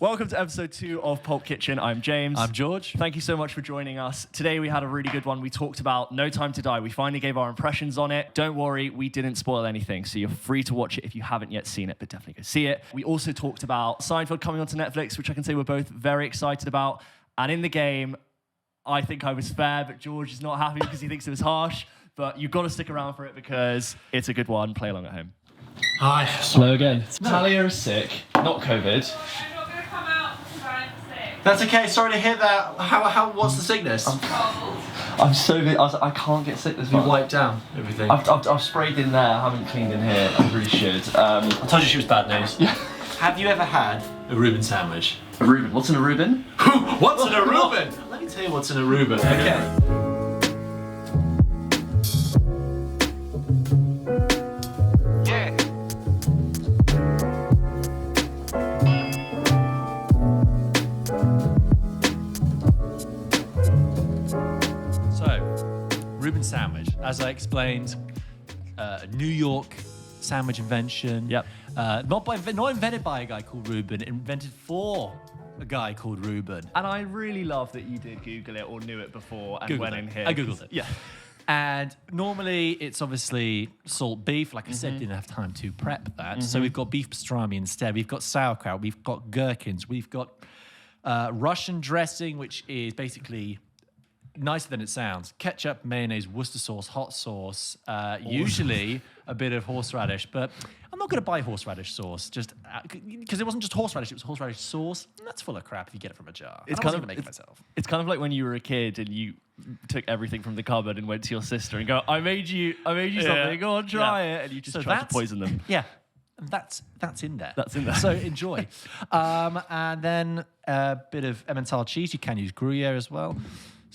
Welcome to episode 2 of Pulp Kitchen. I'm James. I'm George. Thank you so much for joining us. Today we had a really good one. We talked about No Time to Die. We finally gave our impressions on it. Don't worry, we didn't spoil anything, so you're free to watch it if you haven't yet seen it, but definitely go see it. We also talked about Seinfeld coming onto Netflix, which I can say we're both very excited about. And in the game, I think I was fair, but George is not happy because he thinks it was harsh. But you've got to stick around for it because it's a good one. Play along at home. Hi. Hello again. Talia is sick, not COVID. I'm not going to come out because I'm sick. That's okay. Sorry to hear that. What's the sickness? Cold. I'm so good. I can't get sick this You month. wiped down everything. I've sprayed in there. I haven't cleaned in here. I really should. I told you she was bad news. Yeah. Have you ever had a Reuben sandwich? A reuben. What's in a reuben? What's in a Reuben? Let me tell you what's in a Reuben. Okay. Reuben sandwich, as I explained, New York sandwich invention. Yep. Not invented by a guy called Reuben, invented for a guy called Reuben. And I really love that you did Google it or knew it before and went in here. I Googled it. Yeah. And normally it's obviously salt beef. Like I said, didn't have time to prep that. So we've got beef pastrami instead. We've got sauerkraut. We've got gherkins. We've got Russian dressing, which is basically nicer than it sounds. Ketchup, mayonnaise, Worcester sauce, hot sauce, usually a bit of horseradish, but I'm not going to buy horseradish sauce just because it wasn't just horseradish, it was horseradish sauce. And that's full of crap if you get it from a jar. It's I kind wasn't of going to make it myself. It's kind of like when you were a kid and you took everything from the cupboard and went to your sister and go, I made you something, go on, try it, and you just tried to poison them. Yeah. And that's in there. That's in there. So enjoy. And then a bit of Emmental cheese. You can use Gruyere as well.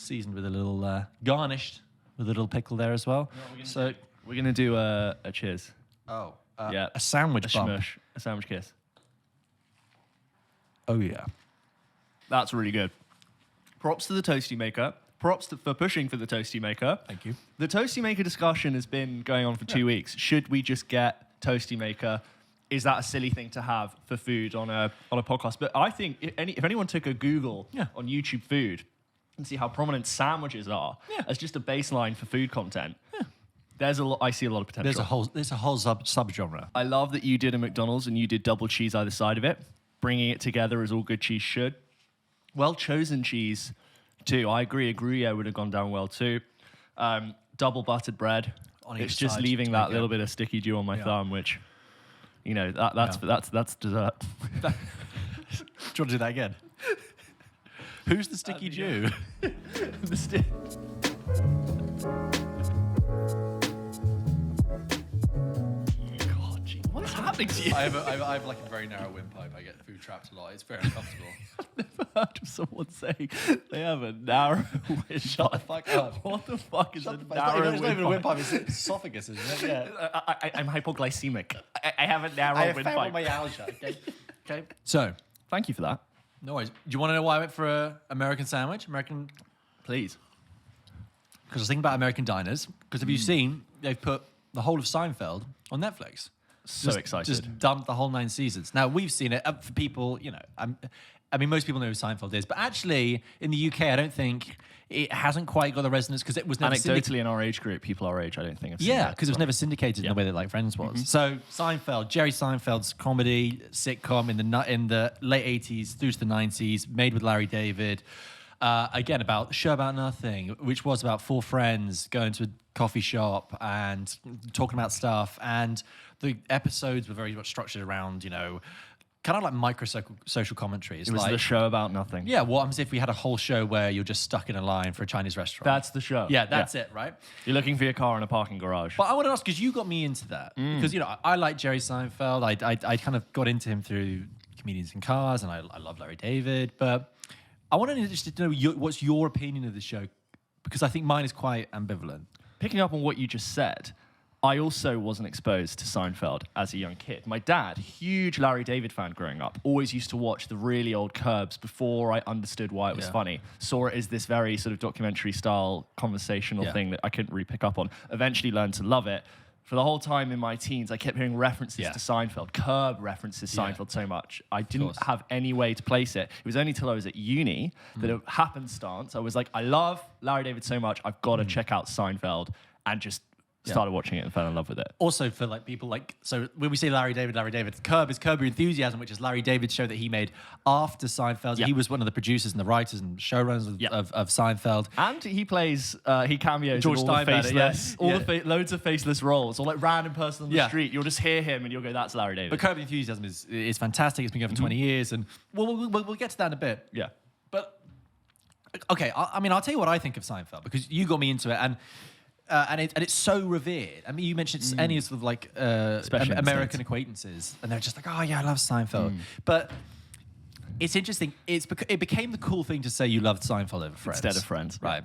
Seasoned with a little, garnished with a little pickle there as well. So we're going to do a cheers. yeah, A a sandwich bump. smush. A sandwich kiss. Oh yeah. That's really good. Props to the Toasty Maker. Props for pushing for the Toasty Maker. Thank you. The Toasty Maker discussion has been going on for 2 weeks. Should we just get Toasty Maker? Is that a silly thing to have for food on a podcast? But I think if anyone took a Google on YouTube food and see how prominent sandwiches are as just a baseline for food content, I see a lot of potential. There's a whole subgenre. I love that you did a McDonald's and you did double cheese either side of it, bringing it together as all good cheese should. Well chosen cheese too. I agree. A Gruyere would have gone down well too. Double buttered bread. It's just side, leaving that little bit of sticky dew on my thumb, which, you know, that's dessert. Do you want to do that again? Who's the sticky Jew? God, gee, what's happening to you? I have like a very narrow windpipe. I get food trapped a lot. It's very uncomfortable. I've never heard of someone say they have a narrow windpipe. Shut the fuck up. What the fuck is a It's narrow not even a windpipe? windpipe. It's esophagus, isn't it? Yeah. I'm hypoglycemic. I have a narrow I have windpipe. fibromyalgia. Okay. So, Thank you for that. no worries. Do you want to know why I went for an American sandwich? Please. Because I was thinking about American diners. Because have you seen they've put the whole of Seinfeld on Netflix? So excited. Just dumped the whole 9 seasons. Now, we've seen it. For people, you know, I mean, most people know who Seinfeld is. But actually, in the UK, I don't think it hasn't quite got the resonance because it was never Anecdotally, in our age group, people our age, I don't think have seen Yeah, it. because it was never syndicated in the way that like Friends was. So Seinfeld, Jerry Seinfeld's comedy sitcom in the late 80s through to the 90s, made with Larry David. Again, about a show about nothing, which was about 4 friends going to a coffee shop and talking about stuff. And the episodes were very much structured around, you know, kind of like micro social commentaries. It was like, the show about nothing. yeah, what happens if we had a whole show where you're just stuck in a line for a Chinese restaurant? That's the show. Yeah, that's it, right? You're looking for your car in a parking garage. But I want to ask, because you got me into that. Because, you know, I like Jerry Seinfeld. I kind of got into him through Comedians in Cars, and I love Larry David. But I want to know what's your opinion of the show, because I think mine is quite ambivalent. Picking up on what you just said, I also wasn't exposed to Seinfeld as a young kid. My dad, huge Larry David fan growing up, always used to watch the really old Curbs before I understood why it was funny. Saw it as this very sort of documentary style conversational thing that I couldn't really pick up on. Eventually learned to love it. For the whole time in my teens, I kept hearing references Yeah. to Seinfeld. Curb references Yeah. Seinfeld so much. I didn't course. have any way to place it. It was only till I was at uni that it happenstance. I was like, I love Larry David so much. I've got to check out Seinfeld, and just started watching it and fell in love with it. Also for like people like, so when we say Larry David, Curb is Curb Your Enthusiasm, which is Larry David's show that he made after Seinfeld. Yeah. He was one of the producers and the writers and showrunners of Seinfeld. And he plays, he cameos George in all the Steinbrenner, faceless, yeah. all the loads of faceless roles, or like random person on the Yeah. street. You'll just hear him and you'll go, "That's Larry David." But Curb Your Enthusiasm is fantastic. It's been going for 20 years, and we'll get to that in a bit. Yeah. But okay, I mean, I'll tell you what I think of Seinfeld because you got me into it, and it's so revered. I mean, you mentioned any sort of like Especially in the American States. acquaintances, and they're just like, "Oh yeah, I love Seinfeld." But it's interesting. It became the cool thing to say you loved Seinfeld over Friends Instead of Friends. right?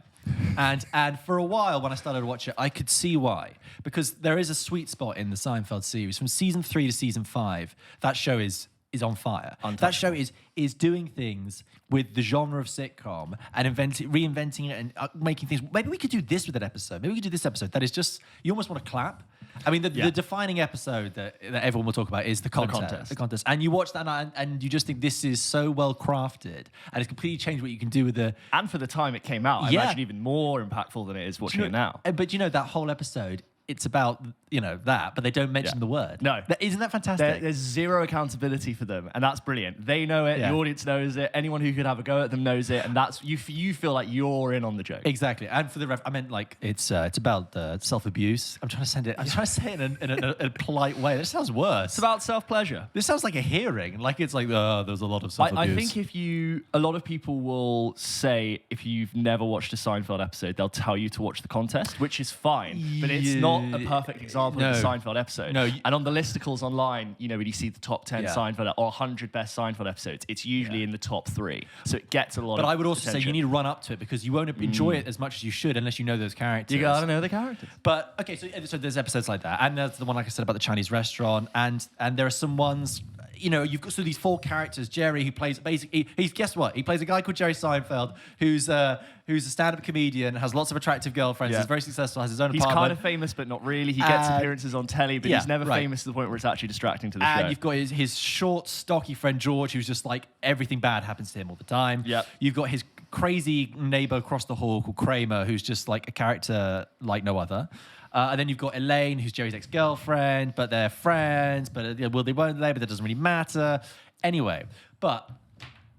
And for a while, when I started to watch it, I could see why, because there is a sweet spot in the Seinfeld series from season 3 to season 5. That show is on fire. That show is doing things with the genre of sitcom and reinventing it and making things. Maybe we could do this with an episode. Maybe we could do this episode that is just, you almost want to clap. I mean, the defining episode that everyone will talk about is the contest. The contest. And you watch that and you just think this is so well crafted and it's completely changed what you can do with the. And for the time it came out, I imagine even more impactful than it is watching it now. But that whole episode, it's about, that, but they don't mention the word. No. Isn't that fantastic? There's zero accountability for them, and that's brilliant. They know it, Yeah. the audience knows it, anyone who could have a go at them knows it, and that's you feel like you're in on the joke. Exactly. And for the I meant like it's about self-abuse. I'm trying to say it in a polite way. This sounds worse. It's about self-pleasure. This sounds like a hearing. Like it's like, there's a lot of self-abuse. I think a lot of people will say if you've never watched a Seinfeld episode, they'll tell you to watch the contest, which is fine, but it's not a perfect example of a Seinfeld episode. No. And on the listicles online, when you see the top 10 Yeah. Seinfeld or 100 best Seinfeld episodes, it's usually in the top 3. So it gets a lot of But I would also say attention. you need to run up to it because you won't enjoy it as much as you should unless you know those characters. You gotta know the characters. But okay, so there's episodes like that, and there's the one like I said about the Chinese restaurant, and there are some ones. You've got these 4 characters. Jerry, who plays basically, guess what? He plays a guy called Jerry Seinfeld, who's a stand-up comedian, has lots of attractive girlfriends, Yeah. is very successful, has his own He's apartment. kind of famous, but not really. He gets appearances on telly, but he's never right. famous to the point where it's actually distracting to the And show. you've got his short, stocky friend George, who's just like everything bad happens to him all the time. Yep. You've got his crazy neighbor across the hall called Kramer, who's just like a character like no other. And then you've got Elaine, who's Jerry's ex-girlfriend, but they're friends, but they won't they, but that doesn't really matter. Anyway, but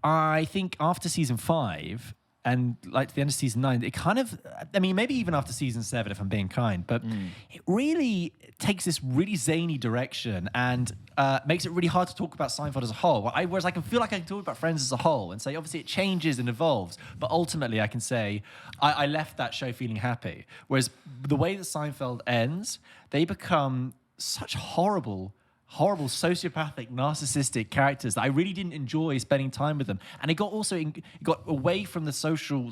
I think after season 5 and like to the end of season 9, it kind of, maybe even after season 7, if I'm being kind, but it really takes this really zany direction and makes it really hard to talk about Seinfeld as a whole. Whereas I can feel like I can talk about Friends as a whole and say, obviously it changes and evolves, but ultimately I can say I left that show feeling happy. Whereas the way that Seinfeld ends, they become such horrible, sociopathic, narcissistic characters that I really didn't enjoy spending time with them. And it got away from the social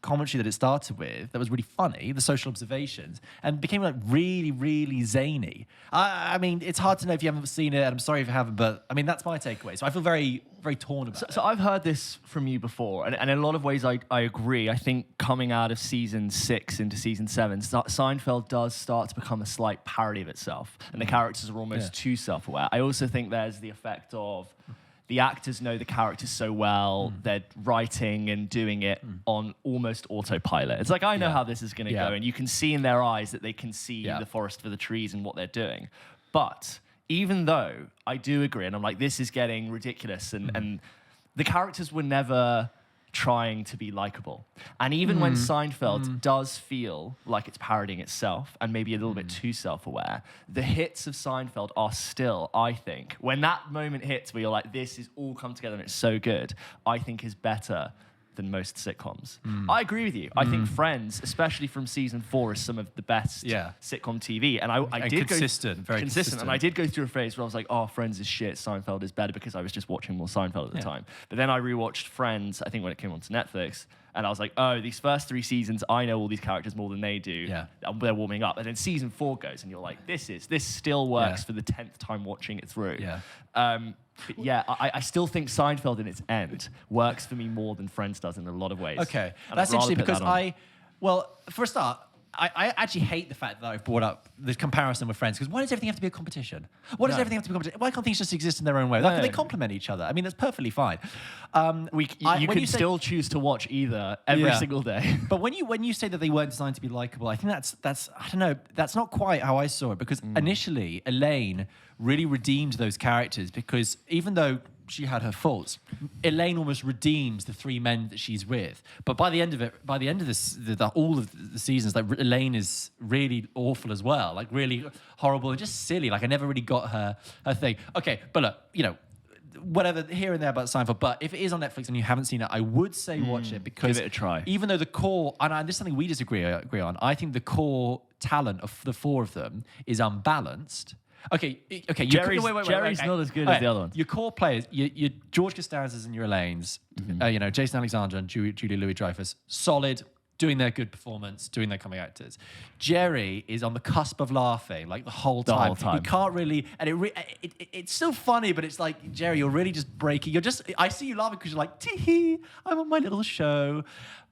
commentary that it started with that was really funny, the social observations, and became really, really zany. I mean, it's hard to know if you haven't seen it, and I'm sorry if you haven't, but I mean, that's my takeaway. So I feel very, very torn about it. So I've heard this from you before, and in a lot of ways I agree. I think coming out of season 6 into season 7, Seinfeld does start to become a slight parody of itself, and the characters are almost too self-aware. I also think there's the effect of the actors know the characters so well, they're writing and doing it on almost autopilot. It's like, I know how this is going to go, and you can see in their eyes that they can see the forest for the trees and what they're doing. But even though I do agree, and I'm like, this is getting ridiculous, and the characters were never trying to be likable. And even when Seinfeld does feel like it's parodying itself and maybe a little bit too self-aware, the hits of Seinfeld are still, I think, when that moment hits where you're like, this is all come together and it's so good, I think is better than most sitcoms. I agree with you. I think Friends, especially from season 4, is some of the best sitcom TV. And I did very consistent. And I did go through a phase where I was like, oh, Friends is shit, Seinfeld is better, because I was just watching more Seinfeld at the time. But then I rewatched Friends, I think when it came onto Netflix, and I was like, oh, these first 3 seasons, I know all these characters more than they do. Yeah. They're warming up. And then season 4 goes, and you're like, this still works for the 10th time watching it through. Yeah. But yeah, I still think Seinfeld in its end works for me more than Friends does in a lot of ways. Okay, And that's I'd rather interesting put because that on. for a start, I actually hate the fact that I've brought up the comparison with Friends, because why does everything have to be a competition? Why does everything have to be a competition? Why can't things just exist in their own way? Why can they complement each other? I mean, that's perfectly fine. You can still choose to watch either every single day. But when you say that they weren't designed to be likable, I think that's I don't know, that's not quite how I saw it, because initially Elaine really redeemed those characters, because even though she had her faults, Elaine almost redeems the three men that she's with. But by the end of all of the seasons, like Elaine is really awful as well, like really horrible and just silly. Like I never really got her thing. Okay, but look, you know, whatever here and there about Seinfeld, but if it is on Netflix and you haven't seen it, I would say watch it, because give it a try. Even though the core, and this is something we agree on, I think the core talent of the four of them is unbalanced. Okay. Jerry's not as good as the other ones. Your core players, your George Costanzas and your Elaines, Jason Alexander and Julie Louis-Dreyfus, solid, doing their good performance, doing their coming actors. Jerry is on the cusp of laughing like the whole time. He can't really, and it's still funny, but it's like, Jerry, you're really just breaking. I see you laughing because you're like, tee-hee, I'm on my little show.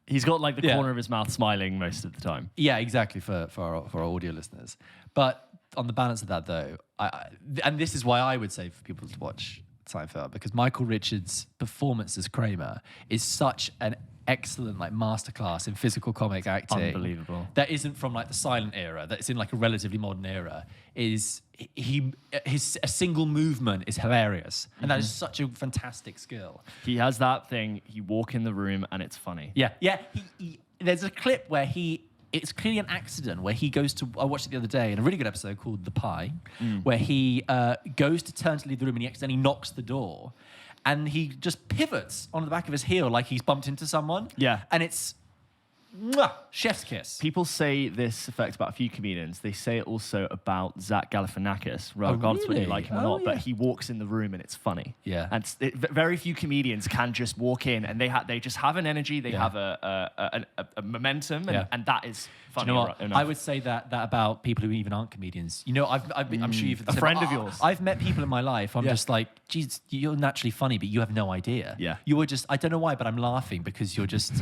He's got like the corner of his mouth smiling most of the time. Yeah, exactly, for our audio listeners. But on the balance of that, though, and this is why I would say for people to watch Seinfeld, because Michael Richards' performance as Kramer is such an excellent like masterclass in physical comic acting. Unbelievable. That isn't from like the silent era. That's in like a relatively modern era. His a single movement is hilarious, and that is such a fantastic skill. He has that thing. You walk in the room and it's funny. Yeah. There's a clip where it's clearly an accident where he goes to, I watched it the other day in a really good episode called The Pie, where he goes to turn to leave the room and he accidentally knocks the door, and he just pivots on the back of his heel like he's bumped into someone. Yeah. And it's chef's kiss. People say this effect about a few comedians. They say it also about Zach Galifianakis, regardless whether you like him or not. But he walks in the room and it's funny. Yeah. And very few comedians can just walk in and they just have an energy. They have a momentum, and that is funny. Do you know what? enough. I would say that about people who even aren't comedians. You know, I'm sure you've a friend of yours. I've met people in my life. I'm just like, geez, you're naturally funny, but you have no idea. Yeah. You were just, I don't know why, but I'm laughing because you're just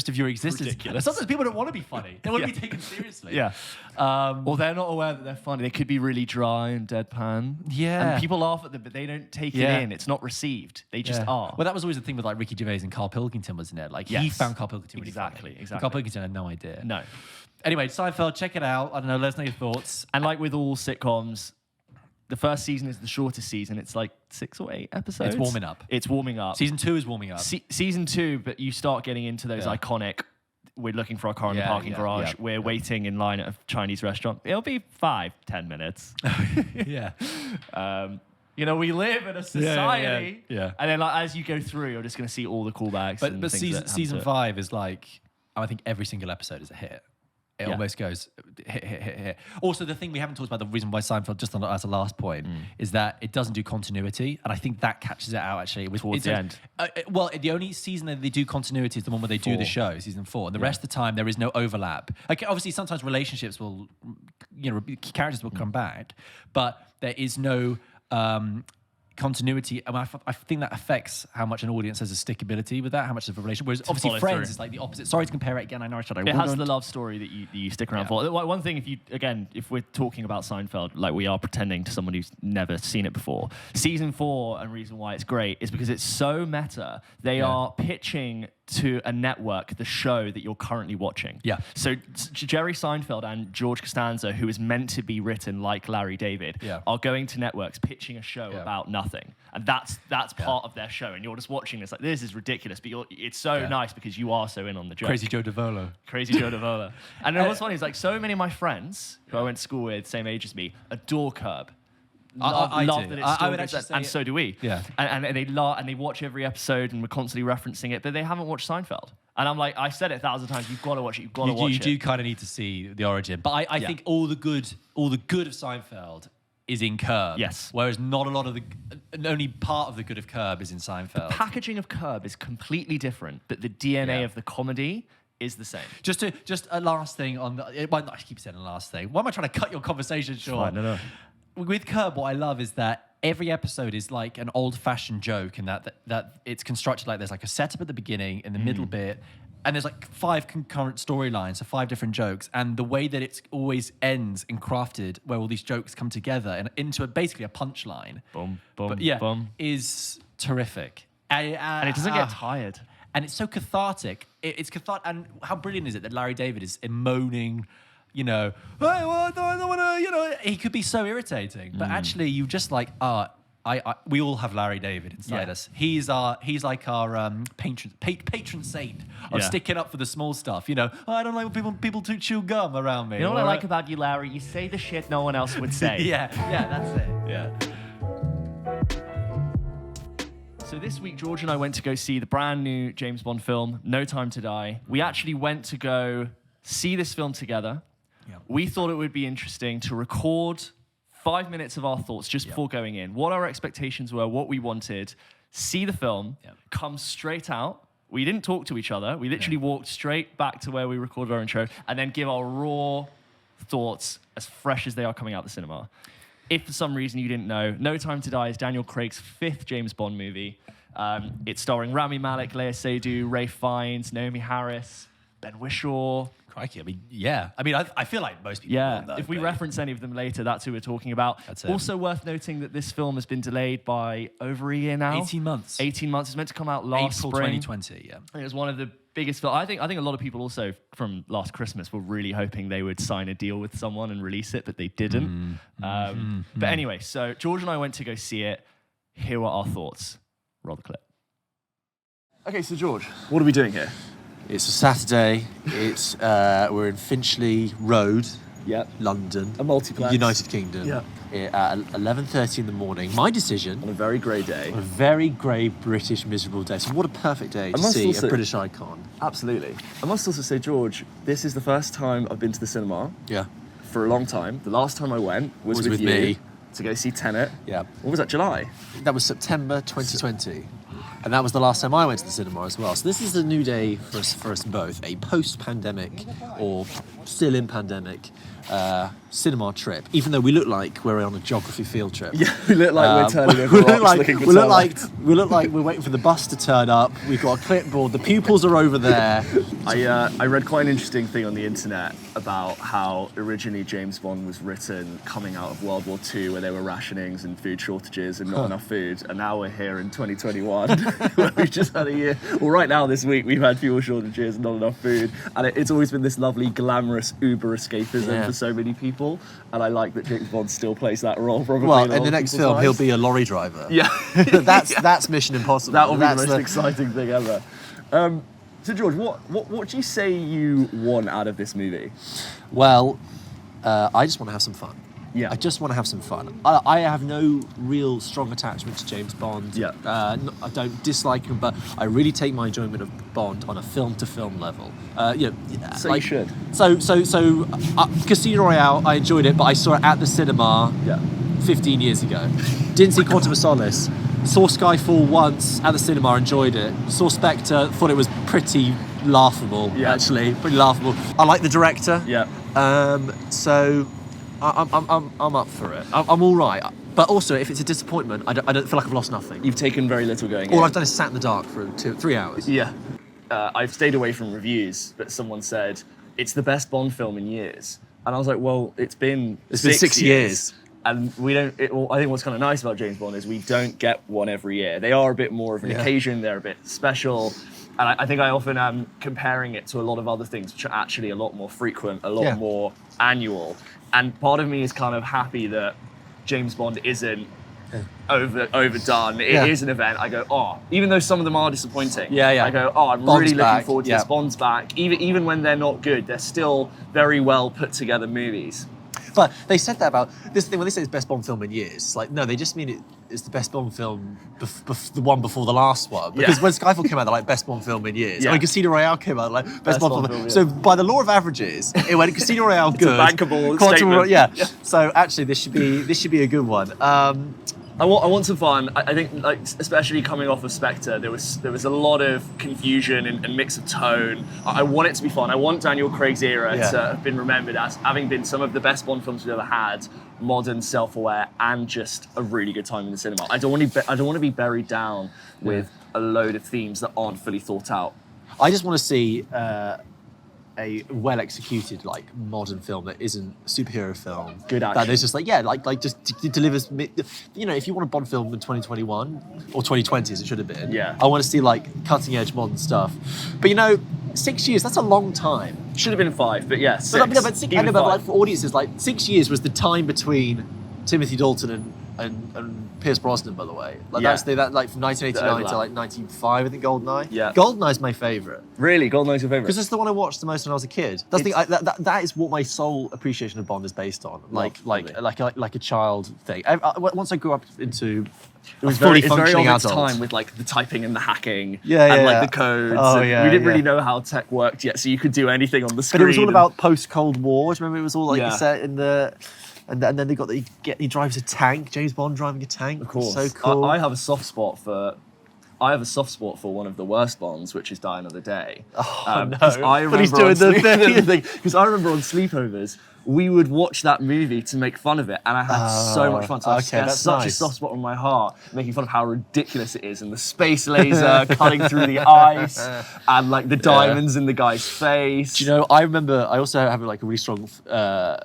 of your existence. Ridiculous. Sometimes people don't want to be funny. They want to be taken seriously. Yeah. Or they're not aware that they're funny. They could be really dry and deadpan. Yeah. And people laugh at them, but they don't take it in. It's not received. They just are. Well, that was always the thing with like Ricky Gervais and Carl Pilkington, wasn't it? Like he found Carl Pilkington really funny. Exactly. Carl Pilkington had no idea. No. Anyway, Seinfeld, check it out. I don't know, let us know your thoughts. And like with all sitcoms, the first season is the shortest season. It's like 6 or 8 episodes. It's warming up. Season 2 is warming up. Season 2, but you start getting into those iconic, we're looking for a car in the parking garage. We're waiting in line at a Chinese restaurant. It'll be 5-10 minutes. Yeah. We live in a society. Yeah. And then like, as you go through, you're just going to see all the callbacks. But season 5 is like, I think every single episode is a hit. It almost goes hit. Also, the thing we haven't talked about, the reason why Seinfeld, just as a last point, is that it doesn't do continuity. And I think that catches it out, actually. Towards the end. The only season that they do continuity is the one where they do the show, season 4. And the rest of the time, there is no overlap. Okay, obviously, sometimes relationships will, characters will come back. But there is no continuity. I think that affects how much an audience has a stickability with that, how much of a relation. Whereas obviously Friends is like the opposite. Sorry to compare it again. I know I should. It has the love story that you stick around for. One thing, if we're talking about Seinfeld, like we are pretending to someone who's never seen it before, season 4, and reason why it's great is because it's so meta. They are pitching to a network the show that you're currently watching. Yeah. So Jerry Seinfeld and George Costanza, who is meant to be written like Larry David, are going to networks pitching a show about nothing. And that's part of their show. And you're just watching this like, this is ridiculous. But it's so nice because you are so in on the joke. Crazy Joe DeVolo. And what's funny is like so many of my friends who I went to school with, same age as me, adore Curb. Love that it's still good, and so do we. Yeah. And they watch every episode, and we're constantly referencing it, but they haven't watched Seinfeld. And I'm like, I said it 1,000 times. You've got to watch it. You've got to watch it. You do kind of need to see the origin, but I think all the good of Seinfeld is in Curb. Yes. Whereas not a lot of only part of the good of Curb is in Seinfeld. The packaging of Curb is completely different, but the DNA of the comedy is the same. Just a last thing on the. Well, I keep saying the last thing. Why am I trying to cut your conversation short? No. With Curb, what I love is that every episode is like an old-fashioned joke, and that it's constructed like there's like a setup at the beginning, in the middle bit, and there's like 5 concurrent storylines, so 5 different jokes, and the way that it always ends and crafted, where all these jokes come together and into basically a punchline. Boom, boom, But yeah, boom. is terrific. And it doesn't get tired. And it's so cathartic. It's cathartic. And how brilliant is it that Larry David is moaning, you know, hey, well, I don't want to, you know, he could be so irritating. But actually, you just like, we all have Larry David inside us. He's like our patron saint of sticking up for the small stuff. You know, I don't like when people chew gum around me. You know what I like about you, Larry? You say the shit no one else would say. yeah, that's it. Yeah. So this week, George and I went to go see the brand new James Bond film, No Time to Die. We actually went to go see this film together. Yep. We thought it would be interesting to record 5 minutes of our thoughts just before going in, what our expectations were, what we wanted, see the film, come straight out. We didn't talk to each other. We literally walked straight back to where we recorded our intro and then give our raw thoughts as fresh as they are coming out the cinema. If for some reason you didn't know, No Time to Die is Daniel Craig's 5th James Bond movie. It's starring Rami Malek, Lea Seydoux, Ralph Fiennes, Naomi Harris, Ben Whishaw. Crikey, I mean, yeah. I mean, I feel like most people know that. If we reference any of them later, that's who we're talking about. That's it. Also worth noting that this film has been delayed by over a year now. 18 months. 18 months. It's meant to come out last April spring. 2020, yeah. It was one of the biggest films. I think a lot of people also from last Christmas were really hoping they would sign a deal with someone and release it, but they didn't. But anyway, so George and I went to go see it. Here are our thoughts. Roll the clip. Okay, so George, what are we doing here? It's a Saturday. It's we're in Finchley Road, London, A multiplex. United Kingdom. Yeah. At 11:30 in the morning. My decision. On a very grey day. On a very grey, British, miserable day. So what a perfect day to see a British icon. Absolutely. I must also say, George, this is the first time I've been to the cinema Yeah. for a long time. The last time I went was with you me. to go see Tenet. Yeah. What was that, July? That was September 2020. And that was the last time I went to the cinema as well. So this is a new day for us both. A post-pandemic, or still in pandemic, cinema trip. Even though we look like we're on a geography field trip. Yeah, we look like we're turning over we look rocks looking for we look like we're waiting for the bus to turn up. We've got a clipboard. The pupils are over there. I read quite an interesting thing on the internet about how originally James Bond was written coming out of World War II, where there were rationings and food shortages and not enough food, and now we're here in 2021 where we've just had a year. Well, right now this week we've had fuel shortages and not enough food, and it's always been this lovely glamorous Uber escapism for so many people, and I like that James Bond still plays that role. Probably Well, in the next film, he'll be a lorry driver. Yeah, that's Mission Impossible. that will be the most exciting thing ever. So George, what do you say you want out of this movie? Well, I just want to have some fun. Yeah. I just want to have some fun. I have no real strong attachment to James Bond. Yeah. I don't dislike him, but I really take my enjoyment of Bond on a film-to-film level. You You should. So, Casino Royale, I enjoyed it, but I saw it at the cinema 15 years ago. Didn't see Quantum of Solace. Saw Skyfall once at the cinema, enjoyed it. Saw Spectre, thought it was pretty laughable, actually. Pretty laughable. I like the director. Yeah. So I'm up for it. I'm all right. But also, if it's a disappointment, I don't feel like I've lost nothing. You've taken very little going All in. I've done is sat in the dark for 3 hours. Yeah. I've stayed away from reviews, but someone said, it's the best Bond film in years. And I was like, well, it's been 6 years. And we don't. I think what's kind of nice about James Bond is we don't get one every year. They are a bit more of an occasion. They're a bit special. And I think I often am comparing it to a lot of other things, which are actually a lot more frequent, a lot more annual. And part of me is kind of happy that James Bond isn't overdone. It is an event. I go, even though some of them are disappointing. I go, I'm Bond's really back. looking forward to this. Bond's back. Even when they're not good, they're still very well put together movies. But they said that about this thing when they say it's best Bond film in years. It's like, no, they just mean it's the best Bond film, the one before the last one. Because when Skyfall came out, they're like best Bond film in years. When Casino Royale came out, like best Bond film. So by the law of averages, it went Casino Royale good, bankable Quantum statement. So actually, this should be a good one. I want some fun. I think, like, especially coming off of Spectre, there was a lot of confusion and mix of tone. I want it to be fun. I want Daniel Craig's era to have been remembered as having been some of the best Bond films we've ever had, modern, self-aware, and just a really good time in the cinema. I don't want to be buried down with a load of themes that aren't fully thought out. I just want to see a well executed like modern film that isn't a superhero film. Good That action. is just like just delivers. If you want a Bond film in 2021 or 2020 as it should have been. Yeah. I want to see like cutting edge modern stuff. But 6 years, that's a long time. Should have been 5, but yeah, 6. But, no, but, Even but 5. like for audiences, like 6 years was the time between Timothy Dalton and Pierce Brosnan, by the way. Like Yeah. that like from 1989 to overlap. like 95, I think GoldenEye. Yeah. GoldenEye's my favourite. Really, GoldenEye's your favourite? Because it's the one I watched the most when I was a kid. That's that is what my sole appreciation of Bond is based on. Like a child thing. Once I grew up into It was fully very, it's very functioning of its adult. time with like the typing and the hacking Yeah, and yeah. like the codes. Oh, and yeah, we didn't yeah. really know how tech worked yet, so you could do anything on the screen. But it was all about post Cold War. Do you remember it was all like Yeah. set in the. And then they got he drives a tank. James Bond driving a tank. Of course. So cool. I have a soft spot for one of the worst Bonds, which is Die Another Day. Oh, no. 'cause I But he's remember doing the on thing. Because I remember on sleepovers, we would watch that movie to make fun of it, and I had so much fun. So okay, I have that's such a nice. soft spot in my heart, making fun of how ridiculous it is, and the space laser cutting through the ice, and like the diamonds in the guy's face. Do you know? I remember. I also have like a really strong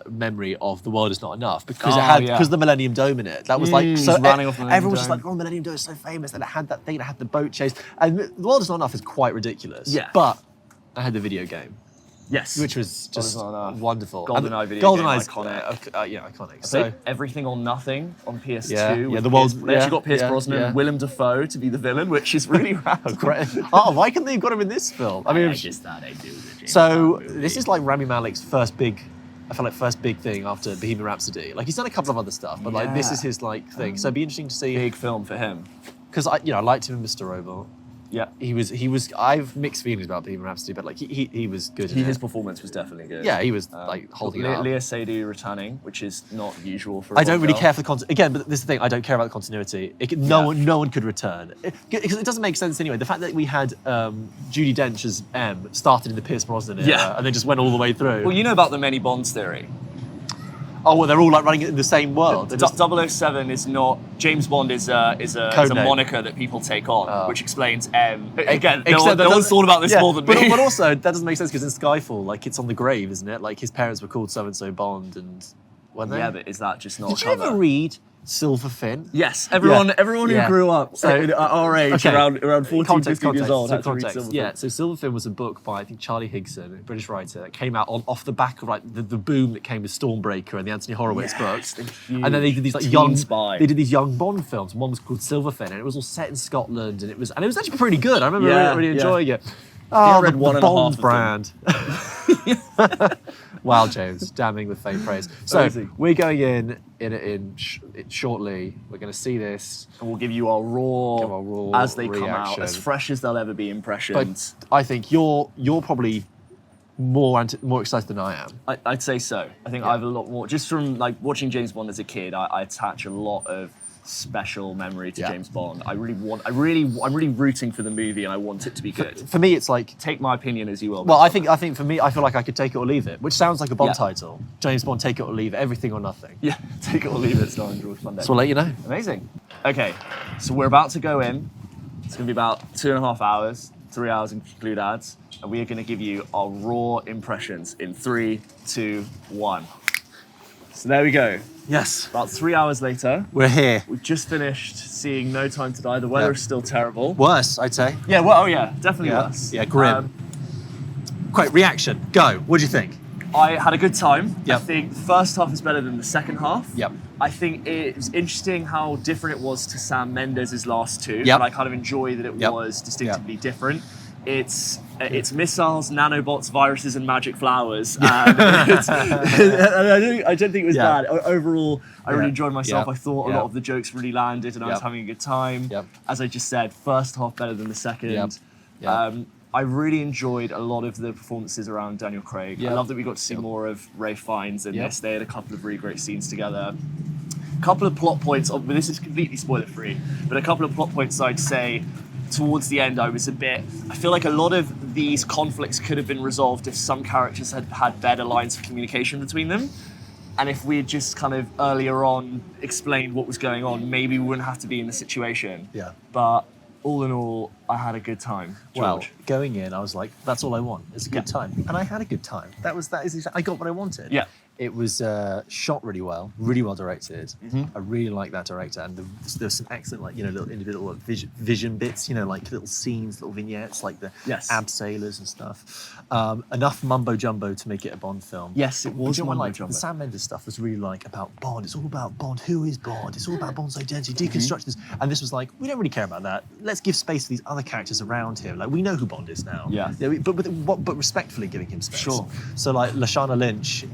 memory of The World Is Not Enough because because the Millennium Dome in it. That was like so. running off the Millennium everyone was just Dome. like, "Oh, Millennium Dome is so famous," and it had that thing. It had the boat chase. And The World Is Not Enough is quite ridiculous. Yeah. But I had the video game, Yes, which was just Not Enough. wonderful. GoldenEye video GoldenEye's game, iconic. Iconic. So So. Everything or Nothing on PS2. Yeah, yeah, with the Pierce- world- They actually yeah, got Pierce yeah, Brosnan yeah. and Willem Dafoe to be the villain, which is really rad. Great. Oh, why couldn't they have got him in this film? I mean, I just thought I'd do the James so Bond movie. this is like Rami Malek's first big thing after Bohemian Rhapsody. Like he's done a couple of other stuff, but like this Yeah. is his like thing. So it'd be interesting to see big film for him. because I liked him in Mr. Robot. Yeah. He was. I've mixed feelings about Bohemian Rhapsody, but like he was good. In His it. performance was definitely good. Yeah, he was like holding it up. Leah Seydoux returning, which is not usual for. I don't really care for the continuity. Again, but this is the thing. I don't care about the continuity. No one could return because it doesn't make sense anyway. The fact that we had Judi Dench as M started in the Pierce Brosnan era Yeah. and then just went all the way through. Well, you know about the many Bonds theory. Oh, well, they're all like running it in the same world. They're just- 007 is not James Bond is a Code name. moniker that people take on, Oh. which explains again. Except No that one's doesn't- thought about this yeah, more than me. But also, that doesn't make sense because in Skyfall, like it's on the grave, isn't it? Like his parents were called so and so Bond, and weren't they? Yeah, but is that just not? Did a you cover? ever read Silverfin? Yes, everyone who Yeah. grew up So- at our age, Okay. around 14, Context, 15 years old, so had to read context. Silverfin. Yeah, so Silverfin was a book by I think Charlie Higson, a British writer, that came out off the back of like the boom that came with Stormbreaker and the Anthony Horowitz Yes, books. they're And then they did these like huge. young Teen Spy. They did these young Bond films. One was called Silverfin, and it was all set in Scotland, and it was actually pretty good. I remember Yeah, really yeah. enjoying it. I Oh, read the one and a Bond half of them. brand. Wow, James, damning with faint praise. So Amazing. we're going in shortly. We're going to see this. And we'll give you our raw, as they come out, reaction. as fresh as they'll ever be impressions. But I think you're probably more excited than I am. I'd say so. I think I have a lot more, just from like watching James Bond as a kid. I attach a lot of special memory to Yeah. James Bond. I'm really rooting for the movie, and I want it to be good. For me, it's like. Take my opinion as you will. Well, I think for me, I feel like I could take it or leave it, which sounds like a Bond Yeah. title. James Bond, Take It or Leave It, Everything or Nothing. yeah, take it or leave it, starring George Clooney. So I'll let you know. Amazing. Okay, so we're about to go in. It's going to be about 2.5 hours, 3 hours include ads, and we are going to give you our raw impressions in 3, 2, 1. So there we go. Yes. About 3 hours later, We're here. we've just finished seeing No Time to Die. The weather Yeah. is still terrible. Worse, I'd say. Yeah, well, oh yeah, definitely Yeah. worse. Yeah, grim. Quick, reaction. Go. What do you think? I had a good time. Yep. I think the first half is better than the second half. Yep. I think it was interesting how different it was to Sam Mendes' last two. Yep. And I kind of enjoy that it Yep. was distinctively different. It's missiles, nanobots, viruses, and magic flowers. And, I don't think it was Yeah. bad. Overall, I really Yeah. enjoyed myself. Yeah. I thought a Yeah. lot of the jokes really landed, and I was Yep. having a good time. Yep. As I just said, first half better than the second. Yep. Yep. I really enjoyed a lot of the performances around Daniel Craig. Yep. I love that we got to see Yep. more of Ray Fiennes in Yep. this. They had a couple of really great scenes together. A couple of plot points, but this is completely spoiler free, but a couple of plot points I'd say towards the end I feel like a lot of these conflicts could have been resolved if some characters had had better lines of communication between them. And if we had just kind of earlier on explained what was going on, maybe we wouldn't have to be in the situation. Yeah. But all in all, I had a good time. Well, George. going in, I was like, that's all I want. It's a good time. And I had a good time. I got what I wanted. Yeah. It was shot really well directed. I really like that director, and there's some excellent, like, little individual vision bits, like little scenes, little vignettes, like the abseilers and stuff. Enough mumbo jumbo to make it a Bond film. Yes, it was mumbo jumbo. The Sam Mendes stuff was really like about Bond. It's all about Bond. Who is Bond? It's all about Bond's identity, deconstruct this. And this was like, we don't really care about that. Let's give space to these other characters around him. Like, we know who Bond is now. Yeah. But respectfully giving him space. Sure. So like Lashana Lynch,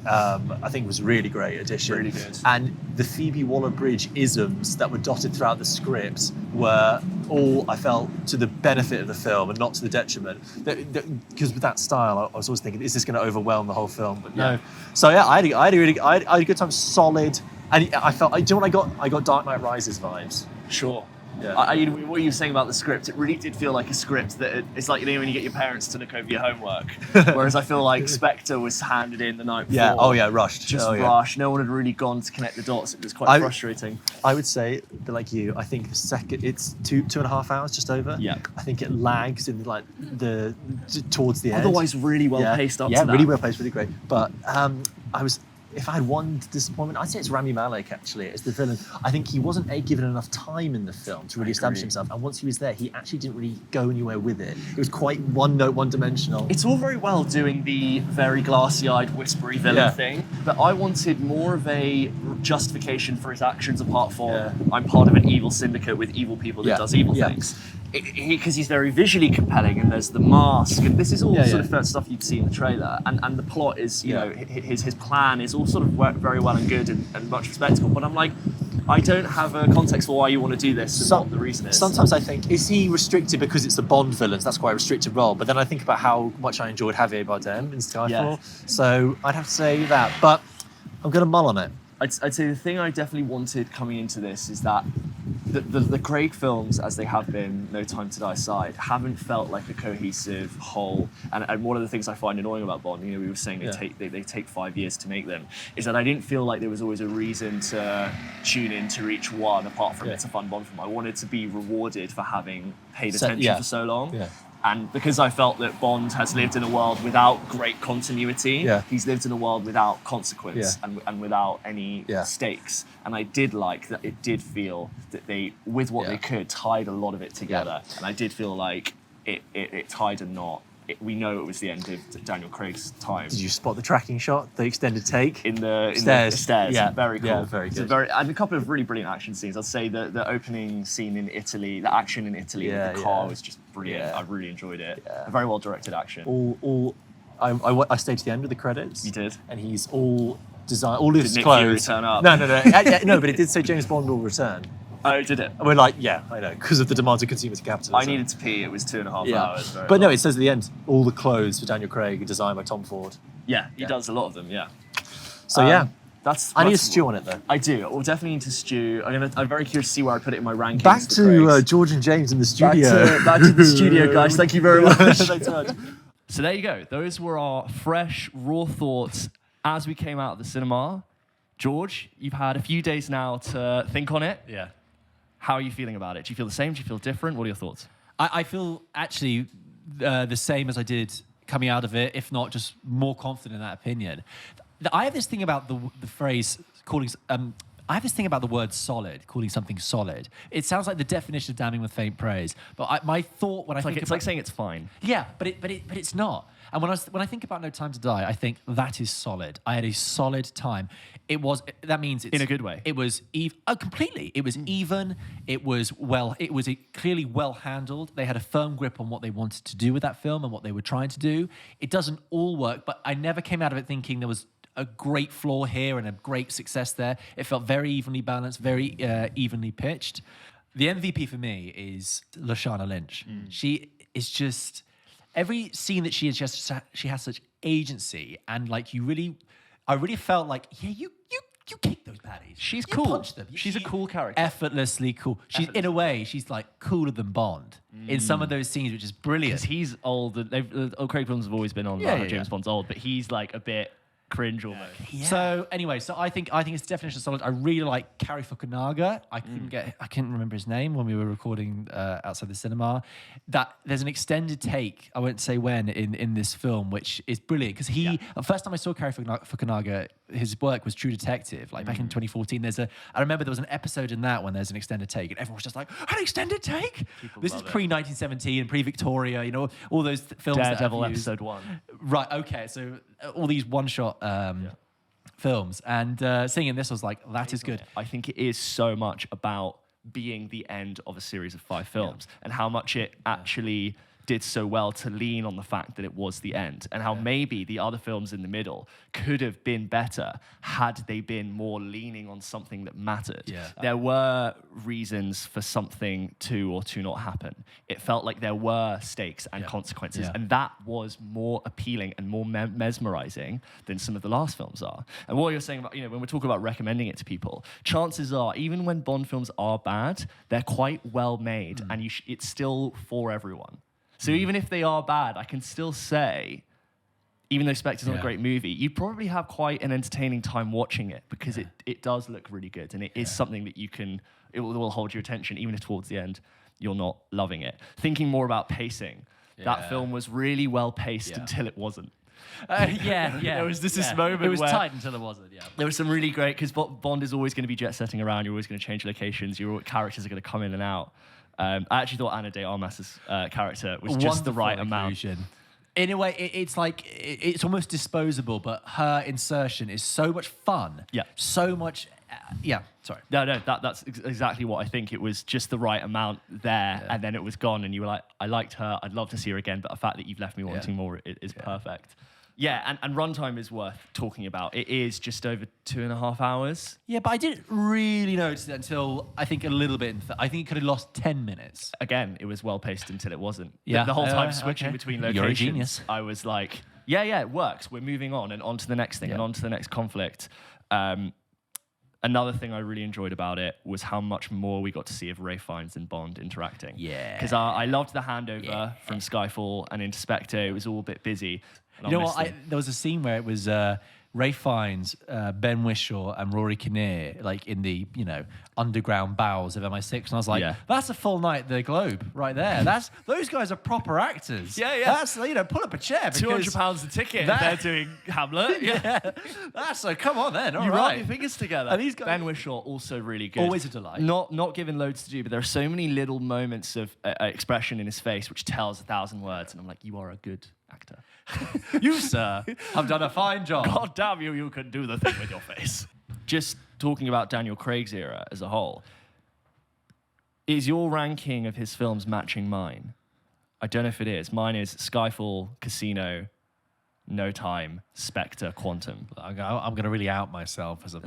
I think was a really great addition. Really good. And the Phoebe Waller-Bridge isms that were dotted throughout the script were all, I felt, to the benefit of the film and not to the detriment. Because with that style, I was always thinking, is this going to overwhelm the whole film? But no. So yeah, I had a good time. Solid. And I felt, do you know what I got? I got Dark Knight Rises vibes. Sure. Yeah. What you were saying about the script, it really did feel like a script that it's like, when you get your parents to look over your homework. Whereas I feel like Spectre was handed in the night before. Yeah. Oh yeah, rushed. Just rushed. No one had really gone to connect the dots. It was quite frustrating. I would say, a bit like you, I think the second, it's 2.5 hours just over. Yeah. I think it lags in like towards the end. Otherwise, really well paced up to that. Yeah, really well paced, really great. But if I had one disappointment, I'd say it's Rami Malek, actually, as the villain. I think he wasn't given enough time in the film to really establish himself. And once he was there, he actually didn't really go anywhere with it. It was quite one-note, one-dimensional. It's all very well doing the very glassy-eyed, whispery villain thing, but I wanted more of a justification for his actions apart from I'm part of an evil syndicate with evil people that does evil things. Because he's very visually compelling, and there's the mask, and this is all sort of stuff you'd see in the trailer, and the plot is, his plan is all sort of very well and good and much respectable, but I'm like, I don't have a context for why you want to do this and what the reason is. Sometimes I think, is he restricted because it's the Bond villains? That's quite a restricted role. But then I think about how much I enjoyed Javier Bardem in Skyfall. Yeah. So I'd have to say that. But I'm going to mull on it. I'd say the thing I definitely wanted coming into this is that the Craig films, as they have been, No Time to Die aside, haven't felt like a cohesive whole. And one of the things I find annoying about Bond, we were saying they take 5 years to make them, is that I didn't feel like there was always a reason to tune into each one apart from it's a fun Bond film. I wanted to be rewarded for having paid attention for so long. Yeah. And because I felt that Bond has lived in a world without great continuity, he's lived in a world without consequence and without any stakes. And I did like that it did feel that they, with what they could, tied a lot of it together. And I did feel like it tied a knot. We know it was the end of Daniel Craig's time. Did you spot the tracking shot, the extended take? In the stairs. Yeah, very cool. Yeah, very good. And a couple of really brilliant action scenes. I'd say the opening scene in Italy, the action in Italy with the car was just brilliant. I really enjoyed it. A very well directed action. I stayed to the end of the credits. You did? And he's all designed, all his Nick clothes. Fury turn up? No. No, but it did say James Bond will return. Oh, did it? And we're like, yeah, I know, because of the demands of consumer capitalism. I needed to pee. It was 2.5 hours. But no, it says at the end, all the clothes for Daniel Craig are designed by Tom Ford. Yeah, he does a lot of them. Yeah. So I need to stew on it though. I do. We'll definitely need to stew. I'm very curious to see where I put it in my rankings. Back to George and James in the studio. Back to the studio, guys. Thank you very much. Thanks so much. So there you go. Those were our fresh, raw thoughts as we came out of the cinema. George, you've had a few days now to think on it. Yeah. How are you feeling about it? Do you feel the same? Do you feel different? What are your thoughts? I feel actually the same as I did coming out of it, if not just more confident in that opinion. I have this thing about the phrase calling. I have this thing about the word solid, calling something solid. It sounds like the definition of damning with faint praise. But my thought when it's like saying it's fine. Yeah, but it's not. And when I think about No Time to Die, I think that is solid. I had a solid time. That means it's in a good way. It was completely. It was even. It was clearly well handled. They had a firm grip on what they wanted to do with that film and what they were trying to do. It doesn't all work, but I never came out of it thinking there was a great flaw here and a great success there. It felt very evenly balanced, very evenly pitched. The MVP for me is Lashana Lynch. She is just every scene that she has such agency, and like I really felt like you kick those baddies. She's you cool. Punch them. She's a cool character. Effortlessly cool. In a way, she's like cooler than Bond in some of those scenes, which is brilliant. Because he's old. Craig films have always been on James Bond's old, but he's like a bit cringe almost. So anyway, I think it's definition solid. I really like Cary Fukunaga. I couldn't remember his name when we were recording outside the cinema. That there's an extended take, I won't say when, in this film, which is brilliant because the first time I saw Cary Fukunaga, his work was True Detective, like back in 2014. I remember there was an episode in that when there's an extended take, and everyone was just like, an extended take? This is pre-1917 and pre-Victoria, you know, all those films. Daredevil that used. episode 1. Right, okay, so all these one-shot films, and seeing this, I was like, that is good. I think it is so much about being the end of a series of 5 films and how much it actually did so well to lean on the fact that it was the end, and how maybe the other films in the middle could have been better had they been more leaning on something that mattered. Yeah. There were reasons for something to or to not happen. It felt like there were stakes and consequences, Yeah. and that was more appealing and more mesmerizing than some of the last films are. And what you're saying about, when we're talking about recommending it to people, chances are, even when Bond films are bad, they're quite well made, and it's still for everyone. So even if they are bad, I can still say, even though Spectre's not a great movie, you'd probably have quite an entertaining time watching it because it does look really good, and it is something that it will hold your attention even if towards the end you're not loving it. Thinking more about pacing, that film was really well paced until it wasn't. There was this moment it was where tight until it wasn't. Yeah, there was some really great, because Bond is always going to be jet setting around. You're always going to change locations. Your characters are going to come in and out. I actually thought Ana de Armas's character was just the right amount. In a way, it's like it's almost disposable, but her insertion is so much fun. Yeah, so much. Sorry. No, that's exactly what I think. It was just the right amount there, and then it was gone, and you were like, I liked her. I'd love to see her again, but the fact that you've left me wanting more is perfect. Yeah, and runtime is worth talking about. It is just over 2.5 hours. Yeah, but I didn't really notice it until I think a little bit. I think it could have lost 10 minutes. Again, it was well paced until it wasn't. Yeah, the whole time switching between locations. You're a genius. I was like, yeah, it works. We're moving on and on to the next thing and on to the next conflict. Another thing I really enjoyed about it was how much more we got to see of Ralph Fiennes and Bond interacting. Yeah. Because I loved the handover from Skyfall and into Spectre. It was all a bit busy. You know what? There was a scene where it was Ralph Fiennes, Ben Whishaw, and Rory Kinnear, like in the underground bowels of MI6, and I was like, that's a full night at the Globe right there. Those guys are proper actors. Yeah. That's pull up a chair. £200 a ticket. They're doing Hamlet. That's so. Come on then. All you right. rub your fingers together. And these guys, Ben Whishaw also really good. Always a delight. Not given loads to do, but there are so many little moments of expression in his face which tells 1,000 words, and I'm like, you are a good actor. You, sir, have done a fine job. God damn you, you can do the thing with your face. Just talking about Daniel Craig's era as a whole, is your ranking of his films matching mine? I don't know if it is. Mine is Skyfall, Casino, No Time, Spectre, Quantum. I'm going to really out myself as a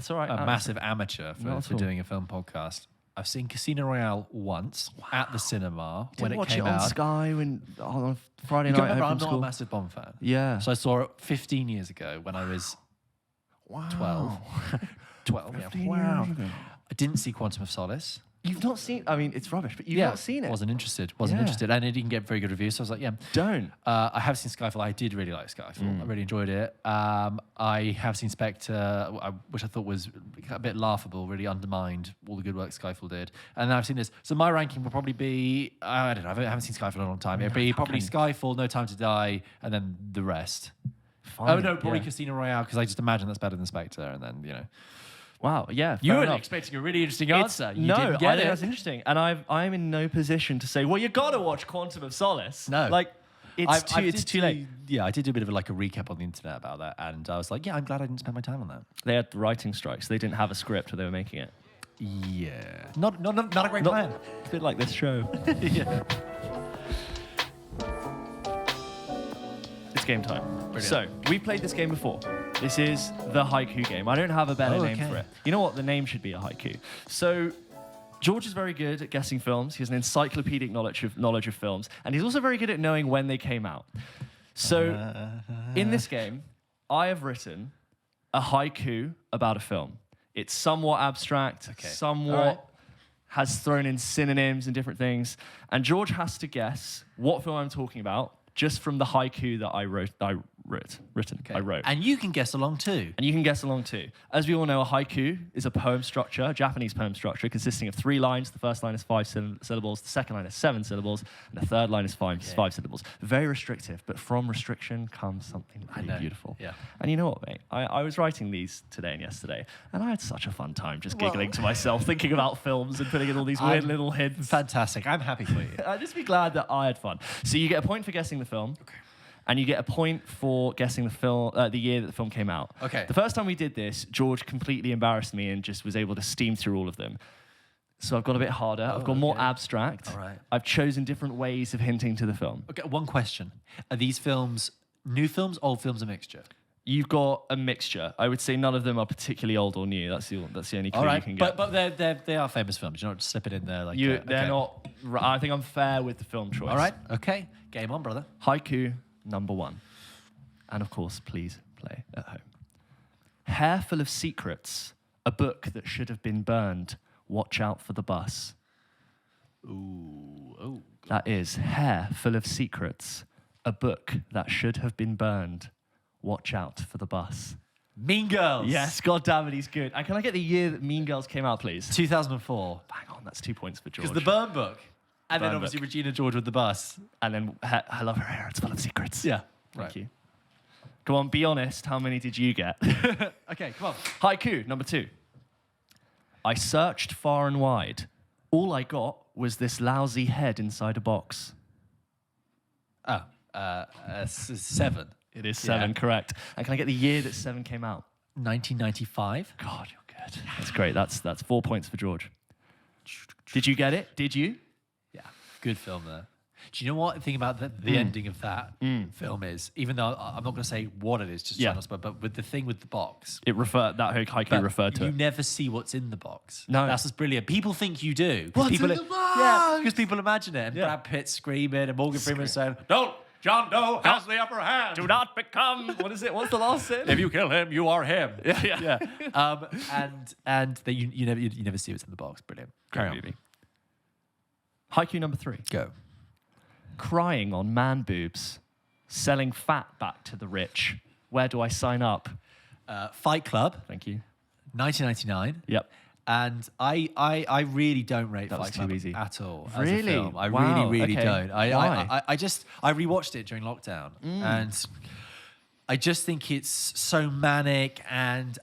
massive amateur for doing a film podcast. I've seen Casino Royale once at the cinema when it watch came it on out. Sky on Friday You night. remember, home I'm from not school. a massive Bond fan. Yeah. So I saw it 15 years ago when I was 12. 12, yeah. Wow. I didn't see Quantum of Solace. You've not seen. I mean, it's rubbish, but you've not seen it. Wasn't interested, and it didn't get very good reviews. So I was like, yeah, don't. I have seen Skyfall. I did really like Skyfall. I really enjoyed it. I have seen Spectre, which I thought was a bit laughable. Really undermined all the good work Skyfall did. And now I've seen this. So my ranking will probably be, I don't know. I haven't seen Skyfall in a long time. It'd be probably Skyfall, No Time to Die, and then the rest. Fine. Oh no, probably Casino Royale, because I just imagine that's better than Spectre, and then Wow, yeah. You fair were enough. expecting a really interesting answer. You no, didn't I get think it. that's interesting. And I'm in no position to say, well, you got to watch Quantum of Solace. No. Like, it's too late. Yeah, I did do a bit of a recap on the internet about that, and I was like, yeah, I'm glad I didn't spend my time on that. They had writing strikes. They didn't have a script, or they were making it. Yeah. Not a great plan. A bit like this show. Yeah. It's game time. Brilliant. So, we played this game before. This is the haiku game. I don't have a better name for it. You know what? The name should be a haiku. So, George is very good at guessing films. He has an encyclopedic knowledge of films. And he's also very good at knowing when they came out. So, in this game, I have written a haiku about a film. It's somewhat abstract, somewhat has thrown in synonyms and different things. And George has to guess what film I'm talking about just from the haiku that I Written. I wrote. And you can guess along too. And you can guess along too. As we all know, a haiku is a poem structure, a Japanese poem structure, consisting of 3 lines. The first line is 5 syllables, the second line is 7 syllables, and the third line is 5 syllables. Very restrictive, but from restriction comes something really beautiful. Yeah. And you know what, mate? I was writing these today and yesterday, and I had such a fun time just giggling to myself, thinking about films and putting in all these weird little hints. Fantastic. I'm happy for you. I'd just be glad that I had fun. So you get a point for guessing the film. Okay. And you get a point for guessing the film, the year that the film came out. Okay. The first time we did this, George completely embarrassed me and just was able to steam through all of them. So I've got a bit harder. I've gone more abstract. All right. I've chosen different ways of hinting to the film. Okay, one question. Are these films new films, old films, a mixture? You've got a mixture. I would say none of them are particularly old or new. That's the only clue you can get. But they are famous films. You don't slip it in there like They're not. I think I'm fair with the film choice. All right. Okay. Game on, brother. Haiku number 1. And of course, please play at home. Hair full of secrets, a book that should have been burned. Watch out for the bus. Ooh. Oh. That is hair full of secrets, a book that should have been burned. Watch out for the bus. Mean Girls. Yes, God damn it, he's good. And can I get the year that Mean Girls came out, please? 2004. Bang on, that's 2 points for George. Because the Burn Book. And then Burn obviously Book. Regina George with the bus. And then I love her hair, it's full of secrets. Yeah. Thank you. Come on, be honest, how many did you get? Okay, come on. Haiku, number 2. I searched far and wide. All I got was this lousy head inside a box. 7. It is 7, correct. And can I get the year that 7 came out? 1995. God, you're good. That's great. That's 4 points for George. Did you get it? Did you? Yeah, good film there. Do you know what the thing about the ending of that film is? Even though I'm not going to say what it is, just try not to, but with the thing with the box, That haiku referred to you it. never see what's in the box. No. That's what's brilliant. People think you do. What's people in the box? Yeah, because people imagine it. And Yeah. Brad Pitt screaming and Morgan Freeman saying, "Don't, John Doe has the upper hand. Do not become. What is it? What's the last sin? If you kill him, you are him." Yeah. And that you never see what's in the box. Brilliant. Carry on. Movie. Haiku number 3. Go. Crying on man boobs, selling fat back to the rich. Where do I sign up? Fight Club, Thank you. 1999. Yep. And I really don't rate That was Fight too Club easy. at all. As Really? a film. I Wow, really okay. don't. Why? I rewatched it during lockdown, and I just think it's so manic and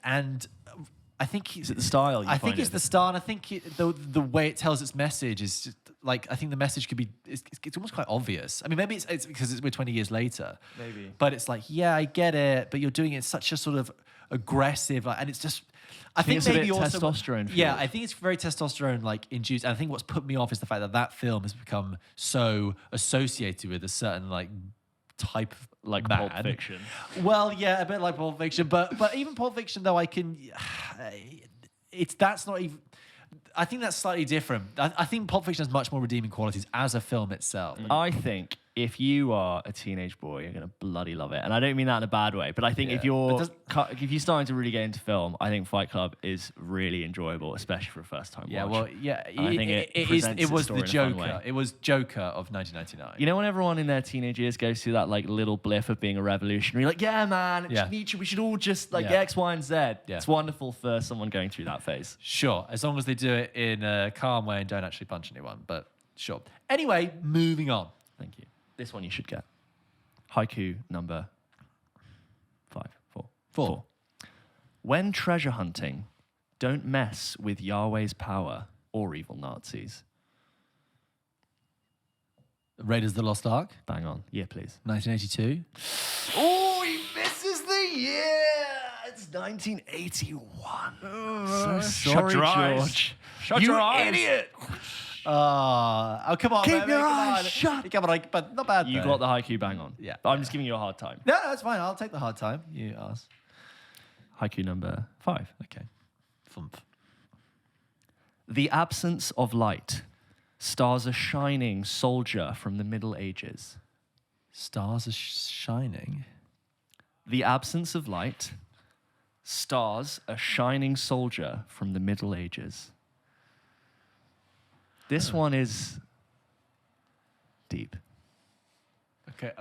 I think Is it the style? I think it's the style, and I think the way it tells its message is just like, I think the message could be it's almost quite obvious. I mean, maybe it's because we're 20 years later. Maybe. But it's like, yeah, I get it, but you're doing it in such a sort of aggressive, and it's just. I think it's a maybe bit also testosterone Yeah, fueled. I think it's very testosterone like induced. And I think what's put me off is the fact that that film has become so associated with a certain like type of Like man. Pulp Fiction. Well, yeah, a bit like Pulp Fiction, but even Pulp Fiction though, that's not even. I think that's slightly different. I think Pulp Fiction has much more redeeming qualities as a film itself. I think if you are a teenage boy, you're gonna bloody love it, and I don't mean that in a bad way. But I think if you're starting to really get into film, I think Fight Club is really enjoyable, especially for a first time Yeah, watch. well, yeah, And I think it presents it was its story the in a fun Joker. way. It was Joker of 1999. You know, when everyone in their teenage years goes through that like little blip of being a revolutionary, like, yeah, man, we should all just like X, Y, and Z. Yeah. It's wonderful for someone going through that phase. Sure, as long as they do it in a calm way and don't actually punch anyone. But sure. Anyway, moving on. Thank you. This one you should get. Haiku number 4. When treasure hunting, don't mess with Yahweh's power or evil Nazis. Raiders of the Lost Ark, Bang on. Yeah, please. 1982. Oh, he misses the year. It's 1981. So sorry, your eyes. George. Shut you your eyes. idiot. Oh, come on, Keep baby, your come eyes on. shut. Come on, but not bad. You though. got the haiku bang on. Yeah. But I'm just giving you a hard time. No, that's fine. I'll take the hard time. You ask. Haiku number 5. Okay. Thump. The absence of light stars a shining soldier from the Middle Ages. Stars are shining. The absence of light stars a shining soldier from the Middle Ages. This one is deep. Okay.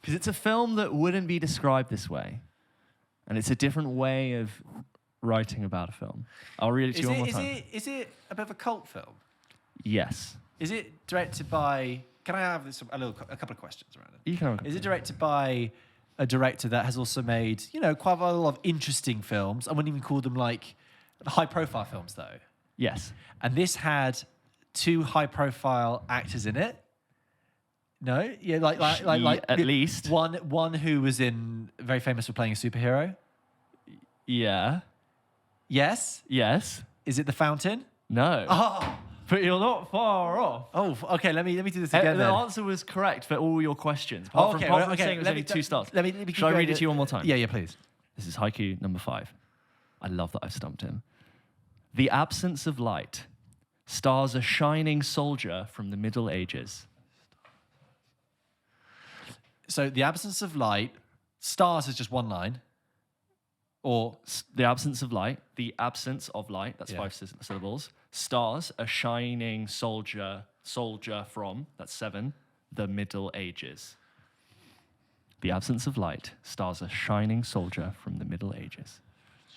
Because it's a film that wouldn't be described this way. And it's a different way of writing about a film. I'll read it to you one more time. Is it a bit of a cult film? Yes. Is it directed by... Can I have a couple of questions around it? You can have a Is it directed by a director that has also made, quite a lot of interesting films? I wouldn't even call them like high-profile films, though. Yes. And this had 2 high-profile actors in it. No, yeah, like at least one who was very famous for playing a superhero. Yeah. Yes. Yes. Is it The Fountain? No. Oh, But you're not far off. oh, okay. Let me do this again. The then. answer was correct for all your questions. Apart from saying it was only 2 stars. Let me Shall I read it to you one more time? Yeah, please. This is haiku number 5. I love that I've stumped him. The absence of light. Stars a shining soldier from the Middle Ages. So the absence of light, stars is just one line, or The absence of light. The absence of light. That's Yeah. 5 syllables. Stars a shining soldier from, that's 7, the Middle Ages. The absence of light. Stars a shining soldier from the Middle Ages.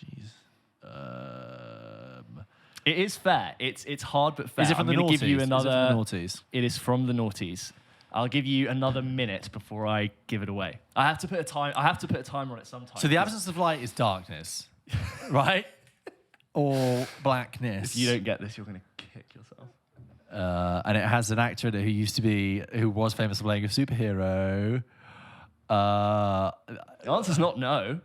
jeez. It is fair. It's hard but fair. Is it from I'm the gonna noughties? give you Is it from another. the noughties? It is from the noughties. I'll give you another minute before I give it away. I have to put a timer on it sometime. So the absence of light is darkness, right? Or blackness. If you don't get this, you're gonna kick yourself. And it has an actor in it who was famous for playing a superhero. The answer's not no.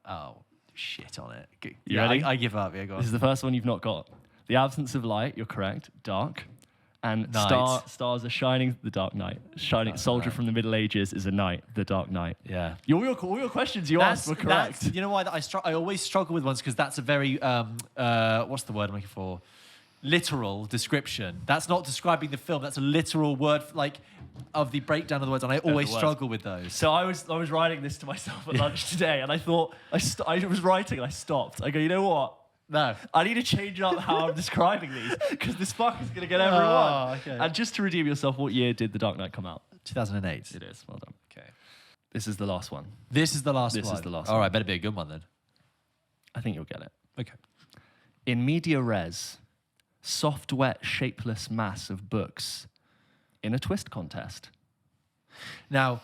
Oh, shit on it. You ready? I give up. Yeah, go This is on. the first one you've not got. The absence of light. You're correct. Dark. And Night. stars are shining. The Dark Knight. Shining soldier from the Middle Ages is a knight. The Dark Knight. Yeah. All your questions you asked were correct. You know why I always struggle with ones because that's a very what's the word I'm looking for? Literal description. That's not describing the film. That's a literal word of the breakdown of the words, and I always words. struggle with those. So I was writing this to myself at lunch today, and I thought I was writing and I stopped. I go, you know what? No. I need to change up how I'm describing these because this fuck is gonna get everyone. Oh, okay. And just to redeem yourself, what year did The Dark Knight come out? 2008. It is. Well done. Okay. This is the last one. This is the last one. This is the last All one. right, better be a good one then. I think you'll get it. Okay. In media res, soft, wet, shapeless mass of books in a twist contest. Now,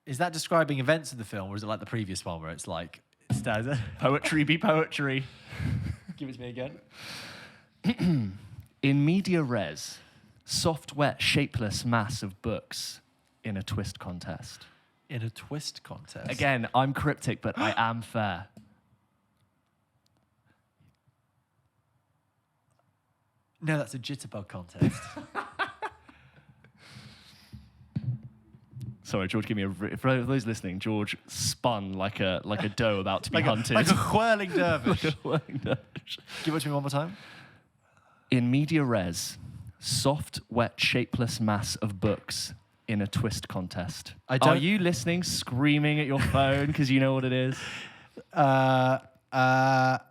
is that describing events in the film, or is it like the previous one where it's like stanza? Poetry be poetry. Give it to me again. In media res, soft, wet, shapeless mass of books in a twist contest. In a twist contest. Again, I'm cryptic, but I am fair. No, that's a jitterbug contest. Sorry, George, give me for those listening, George spun like a doe about to be hunted. like a whirling dervish. Like a whirling dervish. Give it to me one more time. In media res, soft, wet, shapeless mass of books in a twist contest. Are you listening, screaming at your phone because you know what it is? The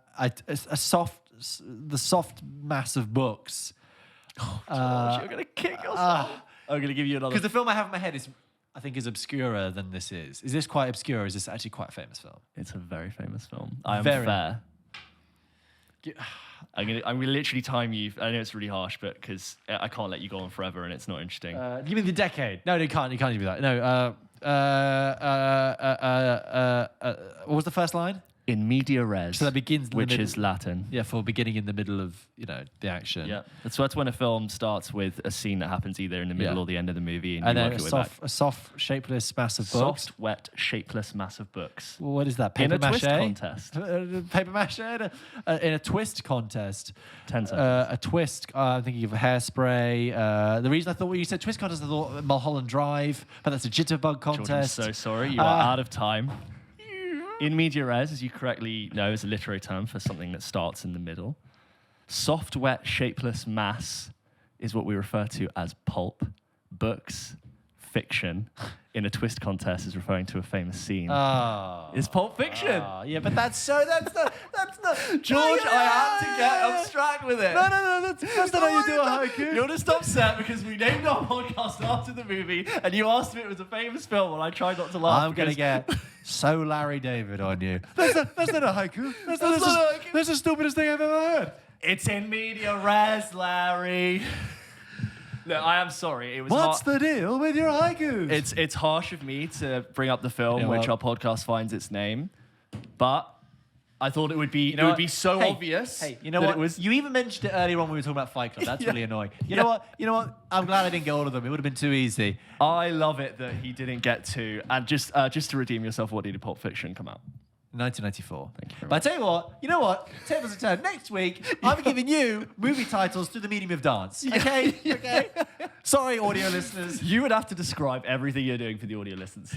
soft mass of books. George, you're going to kick yourself. I'm going to give you another. Because the film I have in my head is obscurer than this is. Is this quite obscure, or is this actually quite a famous film? It's a very famous film. I am Very. fair. I'm gonna literally time you. I know it's really harsh, but because I can't let you go on forever and it's not interesting. Give me the decade. No, you can't do that. No. What was the first line? In media res, So that begins in the which middle. is Latin. Yeah, for beginning in the middle of the action. Yeah, that's when a film starts with a scene that happens either in the middle Yeah. or the end of the movie, and And you then work a your way back. soft, shapeless mass of books. Soft, wet, shapeless mass of books. Well, what is that? In Paper a mache? twist contest. Paper mache in a twist contest. 10 seconds. A twist. I'm thinking of Hairspray. The reason I thought when you said twist contest, I thought Mulholland Drive, but that's a jitterbug George, I'm contest. so sorry. You are out of time. In media res, as you correctly know, is a literary term for something that starts in the middle. Soft, wet, shapeless mass is what we refer to as pulp. Books, Fiction in a twist contest is referring to a famous scene. Oh. It's Pulp Fiction. Yeah, but that's not. George, I had to get abstract with it. No, that's not how you do a haiku. You're just upset because we named our podcast after the movie and you asked me if it was a famous film and I tried not to laugh. I'm going to get so Larry David on you. That's not a haiku. That's the stupidest thing I've ever heard. It's in media res, Larry. No, I am sorry. It was What's the deal with your haikus? It's harsh of me to bring up the film which our podcast finds its name, but I thought it would be so obvious. Hey, you know what? You even mentioned it earlier on when we were talking about Fight Club. That's really annoying. You know what? I'm glad I didn't get all of them. It would have been too easy. I love it that he didn't get to. And just to redeem yourself, what did Pulp Fiction come out? 1994. Thank you very But I much. tell you what? Tables a turn. Next week, I'm giving you movie titles through the medium of dance. Okay? Okay? Sorry, audio listeners. You would have to describe everything you're doing for the audio listeners,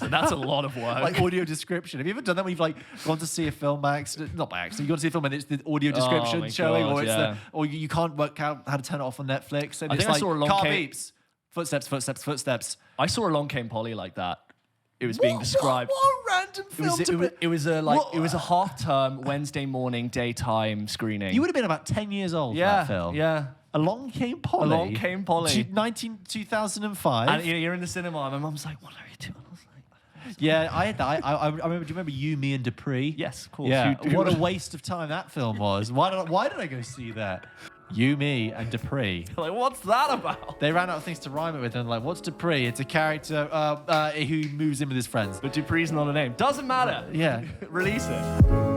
and that's a lot of work. Like audio description. Have you ever done that when you've like gone to see a film by accident? Not by accident. You've gone to see a film and it's the audio description my showing, God, or it's yeah. or you can't work out how to turn it off on Netflix. And I it's think I like saw a long car came- beeps, footsteps. I saw Along Came Polly like that. It was being described. What random film It was a half-term Wednesday morning daytime screening. You would have been about 10 years old for that film. Yeah. Along Came Polly. Along Came Polly. 2005. And you're in the cinema, and my mum's like, "What are you doing?" I was like, Yeah, I had that. I remember. Do you remember You, Me, and Dupree? "Yes, of course." Yeah. You do. What a waste of time that film was. Why did I go see that? You, Me, and Dupree. Like, what's that about? They ran out of things to rhyme it with, and like, what's Dupree? It's a character who moves in with his friends. But Dupree's not a name. Doesn't matter. Yeah. Release it.